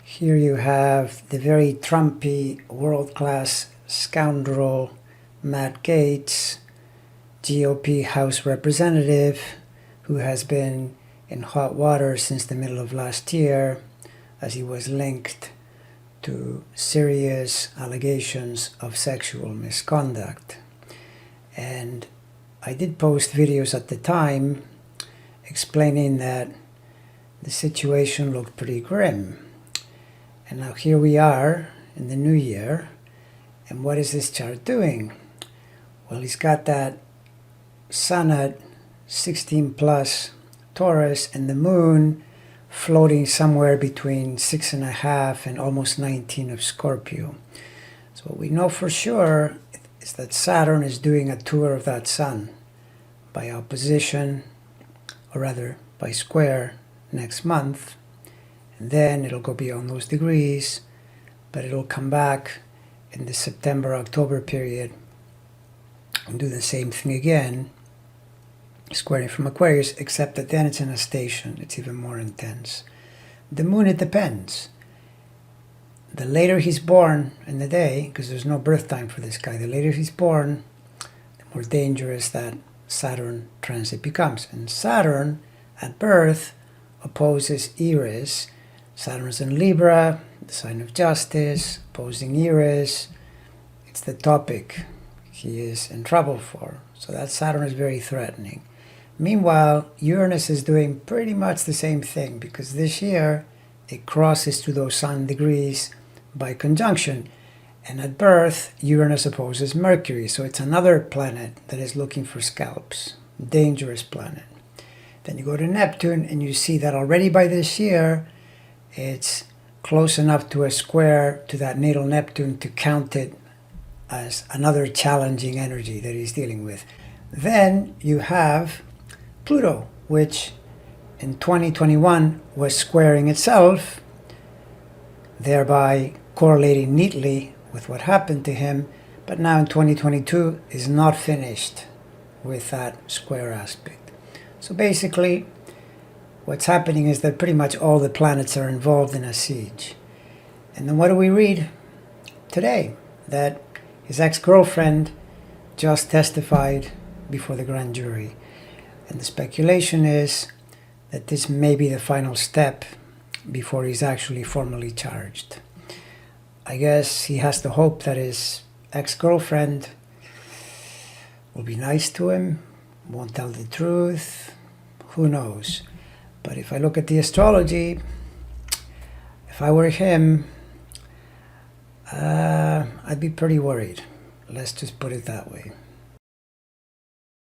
Here you have the very Trumpy, world-class scoundrel Matt Gaetz, GOP House Representative, who has been in hot water since the middle of last year as he was linked to serious allegations of sexual misconduct. And I did post videos at the time explaining that the situation looked pretty grim. And now here we are in the new year, and what is this chart doing? Well, he's got that sun at 16 plus Taurus and the moon floating somewhere between 6.5 and almost 19 of Scorpio. So what we know for sure is that Saturn is doing a tour of that sun by opposition, or rather by square, next month. And then it'll go beyond those degrees, but it'll come back in the September-October period and do the same thing again, squaring from Aquarius, except that then it's in a station. It's even more intense. The moon, it depends. The later he's born in the day, because there's no birth time for this guy, the later he's born, the more dangerous that Saturn transit becomes. And Saturn, at birth, opposes Eris. Saturn is in Libra, the sign of justice, opposing Eris. It's the topic he is in trouble for. So that Saturn is very threatening. Meanwhile, Uranus is doing pretty much the same thing, because this year it crosses to those sun degrees by conjunction. And at birth, Uranus opposes Mercury. So it's another planet that is looking for scalps. Dangerous planet. Then you go to Neptune and you see that already by this year, it's close enough to a square to that natal Neptune to count it as another challenging energy that he's dealing with. Then you have Pluto, which in 2021 was squaring itself, thereby correlating neatly with what happened to him, but now in 2022 is not finished with that square aspect. So basically, what's happening is that pretty much all the planets are involved in a siege. And then what do we read today? That his ex-girlfriend just testified before the grand jury. And the speculation is that this may be the final step before he's actually formally charged. I guess he has to hope that his ex-girlfriend will be nice to him, won't tell the truth, who knows. But if I look at the astrology, if I were him, I'd be pretty worried. Let's just put it that way.